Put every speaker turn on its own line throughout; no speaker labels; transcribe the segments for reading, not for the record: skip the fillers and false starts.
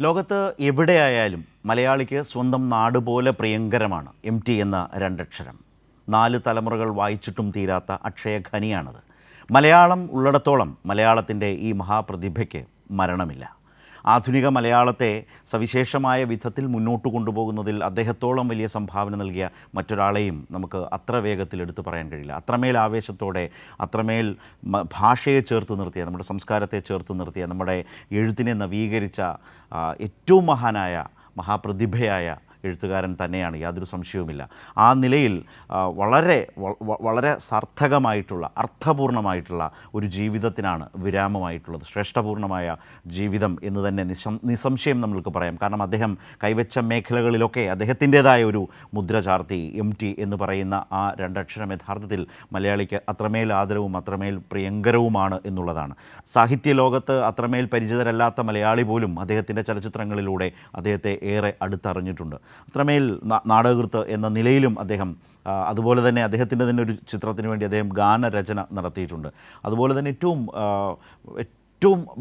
ലോകത്ത് എവിടെയായാലും മലയാളിക്ക് സ്വന്തം നാട് പോലെ പ്രിയങ്കരമാണ് MT എന്ന രണ്ടക്ഷരം. 4 തലമുറകൾ വായിച്ചിട്ടും തീരാത്ത അക്ഷയഖനിയാണത്. മലയാളം ഉള്ളിടത്തോളം മലയാളത്തിൻ്റെ ഈ മഹാപ്രതിഭയ്ക്ക് മരണമില്ല. ആധുനിക മലയാളത്തെ സവിശേഷമായ വിധത്തിൽ മുന്നോട്ട് കൊണ്ടുപോകുന്നതിൽ അദ്ദേഹത്തോളം വലിയ സംഭാവന നൽകിയ മറ്റൊരാളെയും നമുക്ക് അത്ര വേഗത്തിൽ എടുത്തു പറയാൻ കഴിയില്ല. അത്രമേൽ ആവേശത്തോടെ, അത്രമേൽ ഭാഷയെ ചേർത്ത് നിർത്തിയ, നമ്മുടെ സംസ്കാരത്തെ ചേർത്ത് നിർത്തിയ, നമ്മുടെ എഴുത്തിനെ നവീകരിച്ച ഏറ്റവും മഹാനായ മഹാപ്രതിഭയായ എഴുത്തുകാരൻ തന്നെയാണ്, യാതൊരു സംശയവുമില്ല. ആ നിലയിൽ വളരെ സാർത്ഥകമായിട്ടുള്ള, അർത്ഥപൂർണമായിട്ടുള്ള ഒരു ജീവിതത്തിനാണ് വിരാമമായിട്ടുള്ളത്. ശ്രേഷ്ഠപൂർണമായ ജീവിതം എന്ന് തന്നെ നിസ്സംശയം നമ്മൾക്ക് പറയാം. കാരണം അദ്ദേഹം കൈവച്ച മേഖലകളിലൊക്കെ അദ്ദേഹത്തിൻ്റേതായ ഒരു മുദ്ര ചാർത്തി. MT എന്ന് പറയുന്ന ആ രണ്ടക്ഷരം യഥാർത്ഥത്തിൽ മലയാളിക്ക് അത്രമേൽ ആദരവും അത്രമേൽ പ്രിയങ്കരവുമാണ് എന്നുള്ളതാണ്. സാഹിത്യ ലോകത്ത് അത്രമേൽ പരിചിതരല്ലാത്ത മലയാളി പോലും അദ്ദേഹത്തിൻ്റെ ചലച്ചിത്രങ്ങളിലൂടെ അദ്ദേഹത്തെ ഏറെ അടുത്തറിഞ്ഞിട്ടുണ്ട്. അത്രമേൽ നാടകകൃത്ത് എന്ന നിലയിലും അദ്ദേഹം, അതുപോലെ തന്നെ അദ്ദേഹത്തിൻ്റെ തന്നെ ഒരു ചിത്രത്തിന് വേണ്ടി അദ്ദേഹം ഗാനരചന നടത്തിയിട്ടുണ്ട്. അതുപോലെ തന്നെ ഏറ്റവും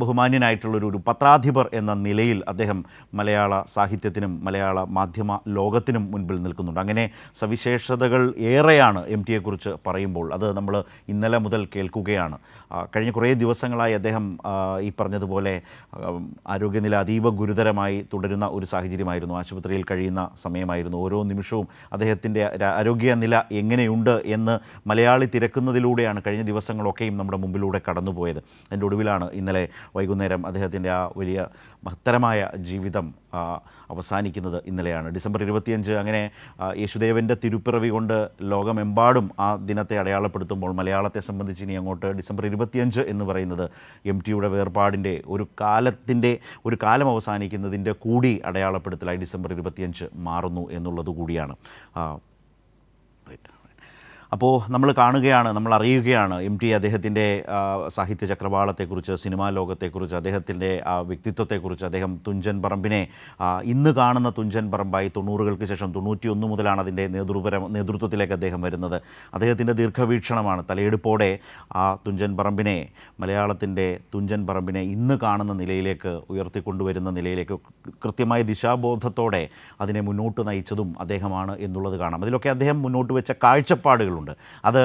ബഹുമാന്യനായിട്ടുള്ളൊരു പത്രാധിപർ എന്ന നിലയിൽ അദ്ദേഹം മലയാള സാഹിത്യത്തിനും മലയാള മാധ്യമ ലോകത്തിനും മുൻപിൽ നിൽക്കുന്നുണ്ട്. അങ്ങനെ സവിശേഷതകൾ ഏറെയാണ് MTയെക്കുറിച്ച് പറയുമ്പോൾ. അത് നമ്മൾ ഇന്നലെ മുതൽ കേൾക്കുകയാണ്. കഴിഞ്ഞ കുറേ ദിവസങ്ങളായി അദ്ദേഹം ഈ പറഞ്ഞതുപോലെ ആരോഗ്യനില അതീവ ഗുരുതരമായി തുടരുന്ന ഒരു സാഹചര്യമായിരുന്നു. ആശുപത്രിയിൽ കഴിയുന്ന സമയമായിരുന്നു. ഓരോ നിമിഷവും അദ്ദേഹത്തിൻ്റെ ആരോഗ്യനില എങ്ങനെയുണ്ട് എന്ന് മലയാളി തിരക്കുന്നതിലൂടെയാണ് കഴിഞ്ഞ ദിവസങ്ങളൊക്കെയും നമ്മുടെ മുമ്പിലൂടെ കടന്നുപോയത്. അതിൻ്റെ ഒടുവിലാണ് ഇന്നലെ വൈകുന്നേരം അദ്ദേഹത്തിൻ്റെ ആ വലിയ മഹത്തരമായ ജീവിതം അവസാനിക്കുന്നത് ഇന്നലെയാണ്. ഡിസംബർ 25. അങ്ങനെ യേശുദേവൻ്റെ തിരുപ്പിറവി കൊണ്ട് ലോകമെമ്പാടും ആ ദിനത്തെ അടയാളപ്പെടുത്തുമ്പോൾ മലയാളത്തെ സംബന്ധിച്ച് ഇനി അങ്ങോട്ട് ഡിസംബർ 25 എന്ന് പറയുന്നത് MTയുടെ വേർപാടിൻ്റെ ഒരു കാലം അവസാനിക്കുന്നതിൻ്റെ കൂടി അടയാളപ്പെടുത്തലായി ഡിസംബർ 25 മാറുന്നു എന്നുള്ളത് കൂടിയാണ്. അപ്പോൾ നമ്മൾ കാണുകയാണ്, നമ്മൾ അറിയുകയാണ് MT അദ്ദേഹത്തിൻ്റെ സാഹിത്യ ചക്രവാളത്തെക്കുറിച്ച്, സിനിമാ ലോകത്തെക്കുറിച്ച്, അദ്ദേഹത്തിൻ്റെ വ്യക്തിത്വത്തെക്കുറിച്ച്. അദ്ദേഹം തുഞ്ചൻ പറമ്പിനെ ഇന്ന് കാണുന്ന തുഞ്ചൻ പറമ്പായി 90കൾക്ക് ശേഷം 91 മുതലാണ് അതിൻ്റെ നേതൃത്വത്തിലേക്ക് അദ്ദേഹം വരുന്നത്. അദ്ദേഹത്തിൻ്റെ ദീർഘവീക്ഷണമാണ്. തലയെടുപ്പോടെ ആ തുഞ്ചൻ പറമ്പിനെ, മലയാളത്തിൻ്റെ തുഞ്ചൻ പറമ്പിനെ ഇന്ന് കാണുന്ന നിലയിലേക്ക് ഉയർത്തിക്കൊണ്ടുവരുന്ന നിലയിലേക്ക് കൃത്യമായ ദിശാബോധത്തോടെ അതിനെ മുന്നോട്ട് നയിച്ചതും അദ്ദേഹമാണ് എന്നുള്ളത് കാണാം. അതിലൊക്കെ അദ്ദേഹം മുന്നോട്ട് വെച്ച കാഴ്ചപ്പാടുകളുണ്ട്. അത്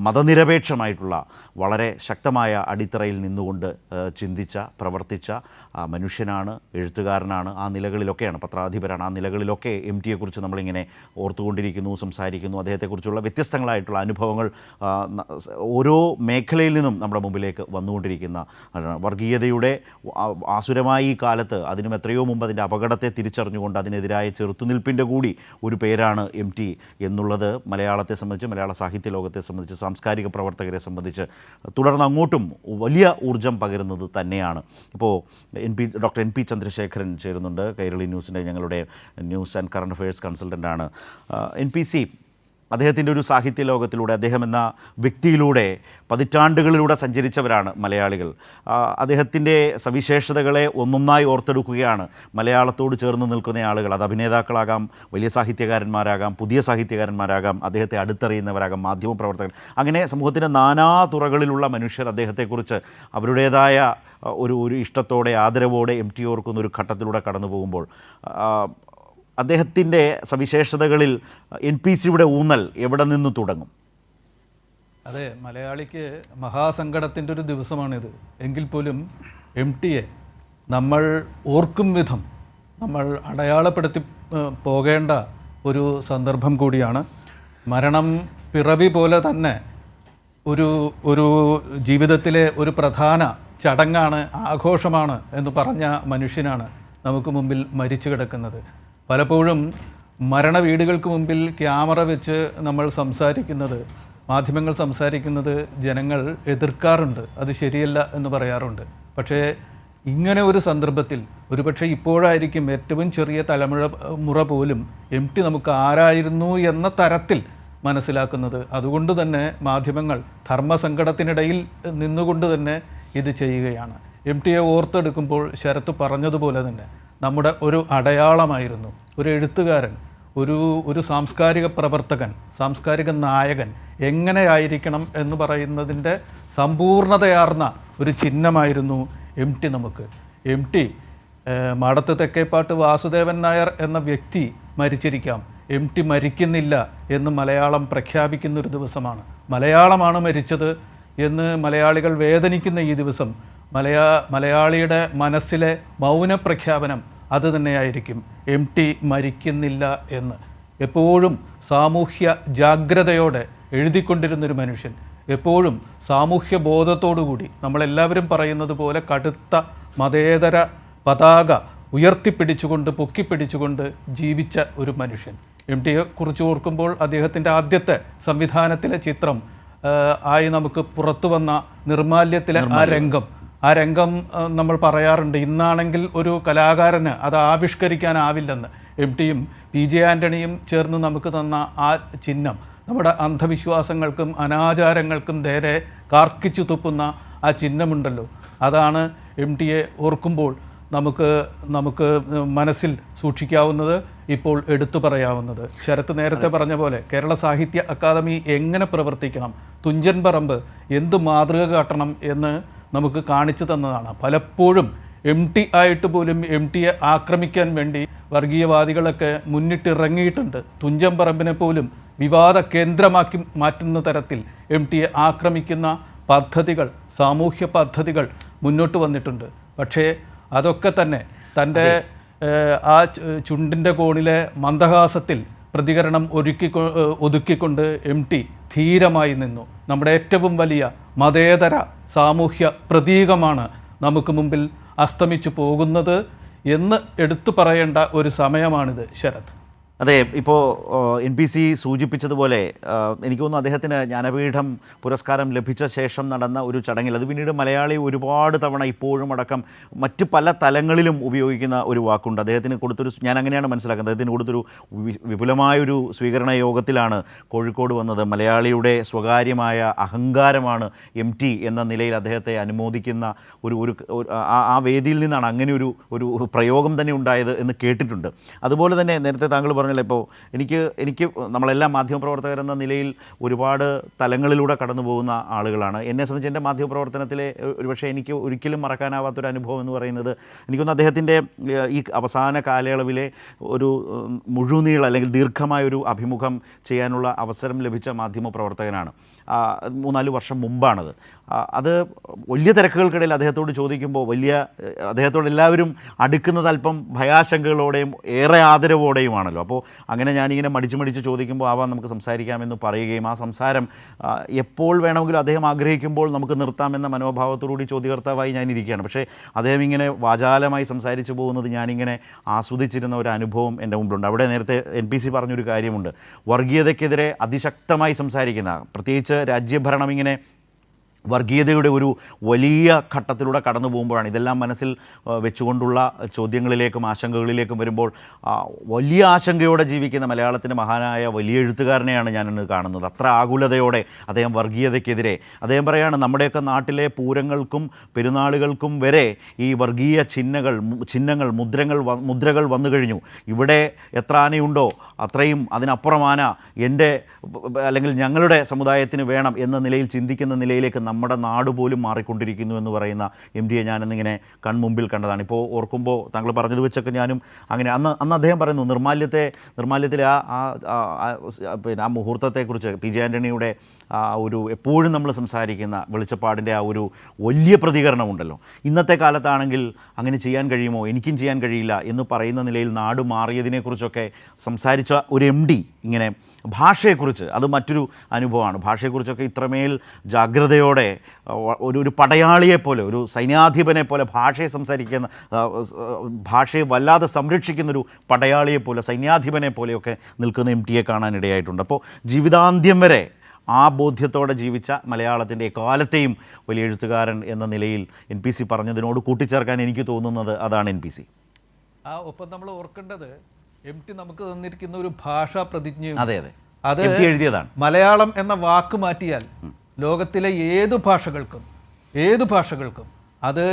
മതനിരപേക്ഷമായിട്ടുള്ള വളരെ ശക്തമായ അടിത്തറയിൽ നിന്നുകൊണ്ട് ചിന്തിച്ച, പ്രവർത്തിച്ച മനുഷ്യനാണ്, എഴുത്തുകാരനാണ്. ആ നിലകളിലൊക്കെയാണ്, പത്രാധിപരാണ്. ആ നിലകളിലൊക്കെ MTയെക്കുറിച്ച് നമ്മളിങ്ങനെ ഓർത്തുകൊണ്ടിരിക്കുന്നു, സംസാരിക്കുന്നു. അദ്ദേഹത്തെക്കുറിച്ചുള്ള വ്യത്യസ്തങ്ങളായിട്ടുള്ള അനുഭവങ്ങൾ ഓരോ മേഖലയിൽ നിന്നും നമ്മുടെ മുമ്പിലേക്ക് വന്നുകൊണ്ടിരിക്കുന്ന, വർഗീയതയുടെ ആസുരമായ ഈ കാലത്ത് അതിനും എത്രയോ മുമ്പ് അതിൻ്റെ അപകടത്തെ തിരിച്ചറിഞ്ഞുകൊണ്ട് അതിനെതിരായ ചെറുത്തുനിൽപ്പിൻ്റെ കൂടി ഒരു പേരാണ് MT എന്നുള്ളത് മലയാളത്തെ സംബന്ധിച്ച്, മലയാള സാഹിത്യ ലോകത്തെ സംബന്ധിച്ച്, സാംസ്കാരിക പ്രവർത്തകരെ സംബന്ധിച്ച് തുടർന്ന് അങ്ങോട്ടും വലിയ ഊർജ്ജം പകരുന്നത് തന്നെയാണ്. ഇപ്പോൾ ഡോക്ടർ NP ചന്ദ്രശേഖരൻ ചേരുന്നുണ്ട്. കൈരളി ന്യൂസിൻ്റെ ഞങ്ങളുടെ ന്യൂസ് ആൻഡ് കറണ്ട് അഫയേഴ്സ് കൺസൾട്ടൻ്റാണ്. NPC അദ്ദേഹത്തിൻ്റെ ഒരു സാഹിത്യ ലോകത്തിലൂടെ, അദ്ദേഹം എന്ന വ്യക്തിയിലൂടെ പതിറ്റാണ്ടുകളിലൂടെ സഞ്ചരിച്ചവരാണ് മലയാളികൾ. അദ്ദേഹത്തിൻ്റെ സവിശേഷതകളെ ഒന്നൊന്നായി ഓർത്തെടുക്കുകയാണ് മലയാളത്തോട് ചേർന്ന് നിൽക്കുന്ന ആളുകൾ. അത് അഭിനേതാക്കളാകാം, വലിയ സാഹിത്യകാരന്മാരാകാം, പുതിയ സാഹിത്യകാരന്മാരാകാം, അദ്ദേഹത്തെ അടുത്തറിയുന്നവരാകാം, മാധ്യമപ്രവർത്തകർ. അങ്ങനെ സമൂഹത്തിൻ്റെ നാനാ തുറകളിലുള്ള മനുഷ്യർ അദ്ദേഹത്തെക്കുറിച്ച് അവരുടേതായ ഒരു ഇഷ്ടത്തോടെ, ആദരവോടെ MT ഓർക്കുന്ന ഒരു ഘട്ടത്തിലൂടെ കടന്നു പോകുമ്പോൾ അദ്ദേഹത്തിൻ്റെ സവിശേഷതകളിൽ NPCയുടെ ഊന്നൽ എവിടെ നിന്ന് തുടങ്ങും?
അതെ, മലയാളിക്ക് മഹാസങ്കടത്തിൻ്റെ ഒരു ദിവസമാണിത്. എങ്കിൽ പോലും MTയെ നമ്മൾ ഓർക്കും വിധം നമ്മൾ അടയാളപ്പെടുത്തി പോകേണ്ട ഒരു സന്ദർഭം കൂടിയാണ്. മരണം പിറവി പോലെ തന്നെ ഒരു ജീവിതത്തിലെ ഒരു പ്രധാന ചടങ്ങാണ്, ആഘോഷമാണ് എന്ന് പറഞ്ഞ മനുഷ്യനാണ് നമുക്ക് മുമ്പിൽ മരിച്ചു കിടക്കുന്നത്. പലപ്പോഴും മരണവീടുകൾക്ക് മുമ്പിൽ ക്യാമറ വെച്ച് നമ്മൾ സംസാരിക്കുന്നത്, മാധ്യമങ്ങൾ സംസാരിക്കുന്നത് ജനങ്ങൾ എതിർക്കാറുണ്ട്, അത് ശരിയല്ല എന്ന് പറയാറുണ്ട്. പക്ഷേ ഇങ്ങനെ ഒരു സന്ദർഭത്തിൽ ഒരുപക്ഷെ ഇപ്പോഴായിരിക്കും ഏറ്റവും ചെറിയ തലമുറ പോലും MT നമുക്ക് ആരായിരുന്നു എന്ന തരത്തിൽ മനസ്സിലാക്കുന്നത്. അതുകൊണ്ട് തന്നെ മാധ്യമങ്ങൾ ധർമ്മസങ്കടത്തിനിടയിൽ നിന്നുകൊണ്ട് തന്നെ ഇത് ചെയ്യുകയാണ്. MTയെ ഓർത്തെടുക്കുമ്പോൾ ശരത്ത് പറഞ്ഞതുപോലെ തന്നെ നമ്മുടെ ഒരു അടയാളമായിരുന്നു. ഒരു എഴുത്തുകാരൻ, ഒരു സാംസ്കാരിക പ്രവർത്തകൻ, സാംസ്കാരിക നായകൻ എങ്ങനെയായിരിക്കണം എന്ന് പറയുന്നതിൻ്റെ സമ്പൂർണതയാർന്ന ഒരു ചിഹ്നമായിരുന്നു MT നമുക്ക്. MT മാടത്ത് തെക്കേപ്പാട്ട് വാസുദേവൻ നായർ എന്ന വ്യക്തി മരിച്ചിരിക്കാം, MT മരിക്കുന്നില്ല എന്ന് മലയാളം പ്രഖ്യാപിക്കുന്നൊരു ദിവസമാണ്. മലയാളമാണ് മരിച്ചത് എന്ന് മലയാളികൾ വേദനിക്കുന്ന ഈ ദിവസം മലയാളിയുടെ മനസ്സിലെ മൗനപ്രഖ്യാപനം അത് തന്നെയായിരിക്കും, MT മരിക്കുന്നില്ല എന്ന്. എപ്പോഴും സാമൂഹ്യ ജാഗ്രതയോടെ എഴുതിക്കൊണ്ടിരുന്നൊരു മനുഷ്യൻ, എപ്പോഴും സാമൂഹ്യ ബോധത്തോടുകൂടി നമ്മളെല്ലാവരും പറയുന്നത് പോലെ കടുത്ത മതേതര പതാക ഉയർത്തിപ്പിടിച്ചുകൊണ്ട് പൊക്കിപ്പിടിച്ചുകൊണ്ട് ജീവിച്ച ഒരു മനുഷ്യൻ. MTയെ കുറിച്ച് ഓർക്കുമ്പോൾ അദ്ദേഹത്തിൻ്റെ ആദ്യത്തെ സംവിധാനത്തിലെ ചിത്രം ആയി നമുക്ക് പുറത്തു വന്ന നിർമാല്യത്തിലെ ആ രംഗം നമ്മൾ പറയാറുണ്ട്, ഇന്നാണെങ്കിൽ ഒരു കലാകാരന് അത് ആവിഷ്കരിക്കാനാവില്ലെന്ന്. MTയും PJ ആൻ്റണിയും ചേർന്ന് നമുക്ക് തന്ന ആ ചിഹ്നം നമ്മുടെ അന്ധവിശ്വാസങ്ങൾക്കും അനാചാരങ്ങൾക്കും നേരെ കാർക്കിച്ചു തുപ്പുന്ന ആ ചിഹ്നമുണ്ടല്ലോ, അതാണ് MTയെ ഓർക്കുമ്പോൾ നമുക്ക് മനസ്സിൽ സൂക്ഷിക്കാവുന്നത്, ഇപ്പോൾ എടുത്തു പറയാവുന്നത്. ശരത്ത് നേരത്തെ പറഞ്ഞ പോലെ കേരള സാഹിത്യ അക്കാദമി എങ്ങനെ പ്രവർത്തിക്കണം, തുഞ്ചൻ പറമ്പ് എന്ത് മാതൃക കാട്ടണം എന്ന് നമുക്ക് കാണിച്ചു തന്നതാണ്. പലപ്പോഴും MT ആയിട്ട് പോലും MTയെ ആക്രമിക്കാൻ വേണ്ടി വർഗീയവാദികളൊക്കെ മുന്നിട്ടിറങ്ങിയിട്ടുണ്ട്. തുഞ്ചൻ പറമ്പിനെ പോലും വിവാദ കേന്ദ്രമാക്കി മാറ്റുന്ന തരത്തിൽ MTയെ ആക്രമിക്കുന്ന പദ്ധതികൾ, സാമൂഹ്യ പദ്ധതികൾ മുന്നോട്ട് വന്നിട്ടുണ്ട്. പക്ഷേ അതൊക്കെ തന്നെ തൻ്റെ ആ ചുണ്ടിൻ്റെ കോണിലെ മന്ദഹാസത്തിൽ പ്രതികരണം ഒതുക്കിക്കൊണ്ട് MT ധീരമായി നിന്നു. നമ്മുടെ ഏറ്റവും വലിയ മതേതര സാമൂഹ്യ പ്രതീകമാണ് നമുക്ക് മുമ്പിൽ അസ്തമിച്ചു പോകുന്നത് എന്ന് എടുത്തു പറയേണ്ട ഒരു സമയമാണിത്. ശരത്.
അതെ, ഇപ്പോൾ NPC സൂചിപ്പിച്ചതുപോലെ എനിക്ക് തോന്നുന്നു അദ്ദേഹത്തിന് ജ്ഞാനപീഠം പുരസ്കാരം ലഭിച്ച ശേഷം നടന്ന ഒരു ചടങ്ങിൽ, അത് പിന്നീട് മലയാളി ഒരുപാട് തവണ ഇപ്പോഴും അടക്കം മറ്റ് പല തലങ്ങളിലും ഉപയോഗിക്കുന്ന ഒരു വാക്കുണ്ട്. അദ്ദേഹത്തിന് കൊടുത്തൊരു, ഞാൻ അങ്ങനെയാണ് മനസ്സിലാക്കുന്നത്, അദ്ദേഹത്തിന് കൊടുത്തൊരു വിപുലമായൊരു സ്വീകരണ യോഗത്തിലാണ് കോഴിക്കോട് വന്നത്. മലയാളിയുടെ സ്വകാര്യമായ അഹങ്കാരമാണ് MT എന്ന നിലയിൽ അദ്ദേഹത്തെ അനുമോദിക്കുന്ന ഒരു ആ വേദിയിൽ നിന്നാണ് അങ്ങനെ ഒരു പ്രയോഗം തന്നെ ഉണ്ടായത് എന്ന് കേട്ടിട്ടുണ്ട്. അതുപോലെ തന്നെ നേരത്തെ താങ്കൾ പറഞ്ഞല്ലോ, ഇപ്പോൾ എനിക്ക് നമ്മളെല്ലാം മാധ്യമപ്രവർത്തകരെന്ന നിലയിൽ ഒരുപാട് തലങ്ങളിലൂടെ കടന്നു പോകുന്ന ആളുകളാണ്. എന്നെ സംബന്ധിച്ച് എൻ്റെ മാധ്യമപ്രവർത്തനത്തിലെ ഒരുപക്ഷെ എനിക്ക് ഒരിക്കലും മറക്കാനാവാത്തൊരു അനുഭവം എന്ന് പറയുന്നത്, എനിക്കൊന്ന് അദ്ദേഹത്തിൻ്റെ ഈ അവസാന കാലയളവിലെ ഒരു മുഴുനീള അല്ലെങ്കിൽ ദീർഘമായൊരു അഭിമുഖം ചെയ്യാനുള്ള അവസരം ലഭിച്ച മാധ്യമപ്രവർത്തകനാണ്. 3-4 വർഷം മുമ്പാണത്. അത് വലിയ തിരക്കുകൾക്കിടയിൽ അദ്ദേഹത്തോട് ചോദിക്കുമ്പോൾ അദ്ദേഹത്തോട് എല്ലാവരും അടുക്കുന്നത് അല്പം ഭയാശങ്കകളോടെയും ഏറെ ആദരവോടെയുമാണല്ലോ. അപ്പോൾ അങ്ങനെ ഞാനിങ്ങനെ മടിച്ച് ചോദിക്കുമ്പോൾ ആവാം നമുക്ക് സംസാരിക്കാമെന്ന് പറയുകയും ആ സംസാരം എപ്പോൾ വേണമെങ്കിലും അദ്ദേഹം ആഗ്രഹിക്കുമ്പോൾ നമുക്ക് നിർത്താമെന്ന മനോഭാവത്തോടുകൂടി ചോദ്യകർത്താവായി ഞാനിരിക്കുകയാണ്. പക്ഷേ അദ്ദേഹം ഇങ്ങനെ വാചാലമായി സംസാരിച്ചു പോകുന്നത് ഞാനിങ്ങനെ ആസ്വദിച്ചിരുന്ന ഒരു അനുഭവം എൻ്റെ മുമ്പിലുണ്ട്. അവിടെ നേരത്തെ NPC പറഞ്ഞൊരു കാര്യമുണ്ട്, വർഗീയതയ്ക്കെതിരെ അതിശക്തമായി സംസാരിക്കുന്ന, പ്രത്യേകിച്ച് രാജ്യഭരണം ഇങ്ങനെ വർഗീയതയുടെ ഒരു വലിയ ഘട്ടത്തിലൂടെ കടന്നു പോകുമ്പോഴാണ് ഇതെല്ലാം മനസ്സിൽ വെച്ചുകൊണ്ടുള്ള ചോദ്യങ്ങളിലേക്കും ആശങ്കകളിലേക്കും വരുമ്പോൾ വലിയ ആശങ്കയോടെ ജീവിക്കുന്ന മലയാളത്തിൻ്റെ മഹാനായ വലിയ എഴുത്തുകാരനെയാണ് ഞാനിന്ന് കാണുന്നത്. അത്ര ആകുലതയോടെ അദ്ദേഹം വർഗീയതയ്ക്കെതിരെ, അദ്ദേഹം പറയാണ്, നമ്മുടെയൊക്കെ നാട്ടിലെ പൂരങ്ങൾക്കും പെരുന്നാളുകൾക്കും വരെ ഈ വർഗീയ ചിഹ്നങ്ങൾ മുദ്രകൾ വന്നു കഴിഞ്ഞു. ഇവിടെ എത്ര ആനയുണ്ടോ അത്രയും അതിനപ്പുറം ആന എൻ്റെ അല്ലെങ്കിൽ ഞങ്ങളുടെ സമുദായത്തിന് വേണം എന്ന നിലയിൽ ചിന്തിക്കുന്ന നിലയിലേക്ക് നമ്മുടെ നാട് പോലും മാറിക്കൊണ്ടിരിക്കുന്നു എന്ന് പറയുന്ന MTയെ ഞാനിന്നിങ്ങനെ കൺമുമ്പിൽ കണ്ടതാണ്. ഇപ്പോൾ ഓർക്കുമ്പോൾ താങ്കൾ പറഞ്ഞത് വെച്ചൊക്കെ ഞാനും അങ്ങനെ അന്ന് അദ്ദേഹം പറയുന്നു, നിർമാല്യത്തിലെ പിന്നെ ആ മുഹൂർത്തത്തെക്കുറിച്ച് PJ ആൻ്റണിയുടെ ഒരു എപ്പോഴും നമ്മൾ സംസാരിക്കുന്ന വെളിച്ചപ്പാടിൻ്റെ ആ ഒരു വലിയ പ്രതികരണമുണ്ടല്ലോ. ഇന്നത്തെ കാലത്താണെങ്കിൽ അങ്ങനെ ചെയ്യാൻ കഴിയുമോ, എനിക്കും ചെയ്യാൻ കഴിയില്ല എന്ന് പറയുന്ന നിലയിൽ നാട് മാറിയതിനെക്കുറിച്ചൊക്കെ സംസാരിച്ച ഒരു MD ഇങ്ങനെ ഭാഷയെക്കുറിച്ച്, അത് മറ്റൊരു അനുഭവമാണ്. ഭാഷയെക്കുറിച്ചൊക്കെ ഇത്രമേൽ ജാഗ്രതയോടെ ഒരു പടയാളിയെപ്പോലെ, ഒരു സൈന്യാധിപനെ പോലെ ഭാഷയെ വല്ലാതെ സംരക്ഷിക്കുന്നൊരു പടയാളിയെപ്പോലെ, സൈന്യാധിപനെ പോലെയൊക്കെ നിൽക്കുന്ന MTയെ കാണാനിടയായിട്ടുണ്ട്. അപ്പോൾ ജീവിതാന്ത്യം വരെ ആ ബോധ്യത്തോടെ ജീവിച്ച മലയാളത്തിൻ്റെ എക്കാലത്തെയും വലിയ എഴുത്തുകാരൻ എന്ന നിലയിൽ NPC പറഞ്ഞതിനോട് കൂട്ടിച്ചേർക്കാൻ എനിക്ക് തോന്നുന്നത് അതാണ്. NPC
ഒപ്പം നമ്മൾ ഓർക്കേണ്ടത് MT നമുക്ക് തന്നിരിക്കുന്ന ഒരു ഭാഷാ പ്രതിജ്ഞയും,
അതെ
അത്
എഴുതിയതാണ്.
മലയാളം എന്ന വാക്ക് മാറ്റിയാൽ ലോകത്തിലെ ഏത് ഭാഷകൾക്കും അത്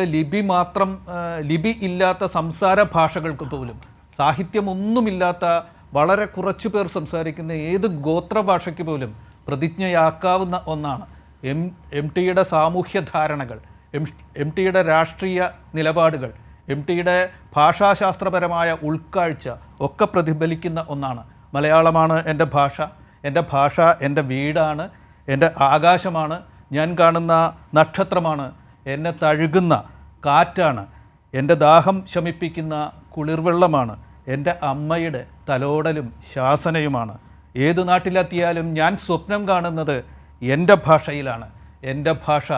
ലിപി ഇല്ലാത്ത സംസാര ഭാഷകൾക്ക് പോലും, സാഹിത്യമൊന്നുമില്ലാത്ത വളരെ കുറച്ചു പേർ സംസാരിക്കുന്ന ഏത് ഗോത്രഭാഷയ്ക്ക് പോലും പ്രതിജ്ഞയാക്കാവുന്ന ഒന്നാണ്. MTയുടെ സാമൂഹ്യ ധാരണകൾ, MTയുടെ രാഷ്ട്രീയ നിലപാടുകൾ, എം ടിയുടെ ഭാഷാശാസ്ത്രപരമായ ഉൾക്കാഴ്ച ഒക്കെ പ്രതിഫലിക്കുന്ന ഒന്നാണ്. മലയാളമാണ് എൻ്റെ ഭാഷ എൻ്റെ വീടാണ്, എൻ്റെ ആകാശമാണ്, ഞാൻ കാണുന്ന നക്ഷത്രമാണ്, എന്നെ തഴുകുന്ന കാറ്റാണ്, എൻ്റെ ദാഹം ശമിപ്പിക്കുന്ന കുളിർവെള്ളമാണ്, എൻ്റെ അമ്മയുടെ തലോടലും ശാസനയുമാണ്. ഏത് നാട്ടിലെത്തിയാലും ഞാൻ സ്വപ്നം കാണുന്നത് എൻ്റെ ഭാഷയിലാണ്, എൻ്റെ ഭാഷ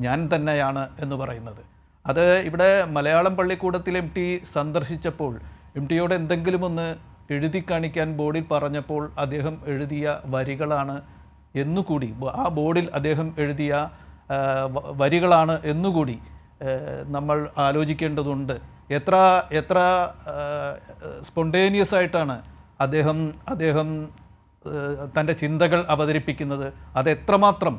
ഞാൻ തന്നെയാണ് എന്ന് പറയുന്നത്. അത് ഇവിടെ മലയാളം പള്ളിക്കൂടത്തിൽ എം ടി സന്ദർശിച്ചപ്പോൾ എം ടിയോട് എന്തെങ്കിലും ഒന്ന് എഴുതി കാണിക്കാൻ ബോർഡിൽ പറഞ്ഞപ്പോൾ അദ്ദേഹം എഴുതിയ വരികളാണ് എന്നുകൂടി, ആ ബോർഡിൽ അദ്ദേഹം എഴുതിയ വരികളാണ് എന്നുകൂടി നമ്മൾ ആലോചിക്കേണ്ടതുണ്ട്. എത്ര സ്പോണ്ടേനിയസ് ആയിട്ടാണ് അദ്ദേഹം തൻ്റെ ചിന്തകൾ അവതരിപ്പിക്കുന്നത്. അതെത്രമാത്രം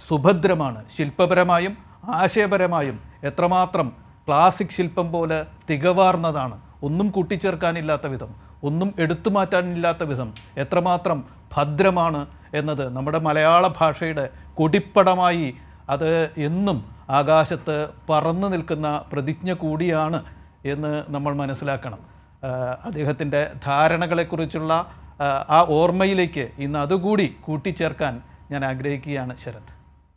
സുഭദ്രമാണ്, ശില്പപരമായും ആശയപരമായും എത്രമാത്രം ക്ലാസിക് ശില്പം പോലെ തികവാർന്നതാണ്. ഒന്നും കൂട്ടിച്ചേർക്കാനില്ലാത്ത വിധം, ഒന്നും എടുത്തു മാറ്റാനില്ലാത്ത വിധം എത്രമാത്രം ഭദ്രമാണ് എന്നത് നമ്മുടെ മലയാള ഭാഷയുടെ കൊടിപ്പടമായി അത് എന്നും ആകാശത്ത് പറന്നു നിൽക്കുന്ന പ്രതിജ്ഞ കൂടിയാണ് എന്ന് നമ്മൾ മനസ്സിലാക്കണം. അദ്ദേഹത്തിൻ്റെ ധാരണകളെക്കുറിച്ചുള്ള ആ ഓർമ്മയിലേക്ക് ഇന്ന് അതുകൂടി കൂട്ടിച്ചേർക്കാൻ ഞാൻ ആഗ്രഹിക്കുകയാണ് ശരത്.